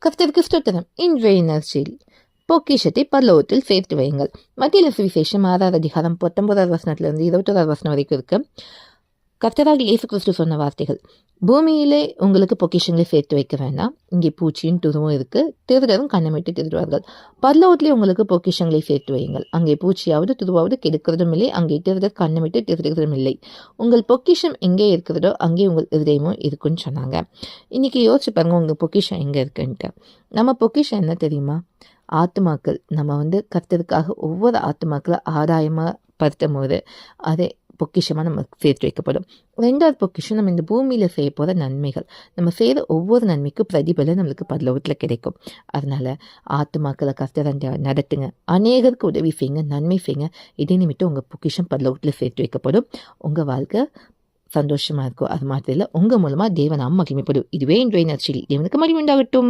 கர்த்தருக்கு ஸ்தோத்திரம். இன்றைய நற்செய்தி, பொக்கிஷத்தை பரலோகத்தில் சேர்த்து வையுங்கள். மத்திய சுவிசேஷம் 6வது அதிகாரம் 19வது வசனத்திலிருந்து 21வது வசனம் வரைக்கும் இருக்கு. கர்த்தராகிய இயேசு கிறிஸ்து சொன்ன வார்த்தைகள்: பூமியிலே உங்களுக்கு பொக்கிஷங்களை சேர்த்து வைக்க வேண்டாம், இங்கே பூச்சியும் துருவும் இருக்கு, திருடரும் கண்ணமிட்டு திருடுவார்கள். பரலோகத்திலே உங்களுக்கு பொக்கிஷங்களை சேர்த்து வையுங்கள், அங்கே பூச்சியாவது துருவாவது கெடுக்கிறதும் இல்லை, அங்கே திருடர் கண்ணமிட்டு திருடுகிறதும் இல்லை. உங்கள் பொக்கிஷம் எங்கே இருக்கிறதோ அங்கே உங்கள் இருதயமும் இருக்குன்னு சொன்னாங்க. இன்னைக்கு யோசிச்சு பாருங்க, உங்கள் பொக்கிஷம் எங்கே இருக்குன்ட்டு. நம்ம பொக்கிஷம் என்ன தெரியுமா? ஆத்துமாக்கள். நம்ம கர்த்தருக்காக ஒவ்வொரு ஆத்துமாக்களை ஆதாயமாக படுத்தும் போது அதை பொக்கிஷமாக நம்ம சேர்த்து வைக்கப்படும். 2வது பொக்கிஷம், நம்ம இந்த பூமியில் செய்ய போகிற நன்மைகள். நம்ம செய்கிற ஒவ்வொரு நன்மைக்கும் பிரதிபலன் நம்மளுக்கு பரலோகத்தில் கிடைக்கும். அதனால் ஆத்துமாக்களை கர்த்தரை நடத்துங்க, அநேகருக்கு உதவி செய்யுங்க, நன்மை செய்யுங்க. இதே நிமித்தம் உங்கள் பொக்கிஷம் பரலோகத்தில் சேர்த்து வைக்கப்படும். உங்கள் வாழ்க்கை சந்தோஷமாக இருக்கும். அது மாதிரி இல்லை, உங்கள் மூலமாக தேவன் மகிமைப்படும். இதுவே இன்றைய நற்செய்தி. தேவனுக்கு மகிமை உண்டாகட்டும்.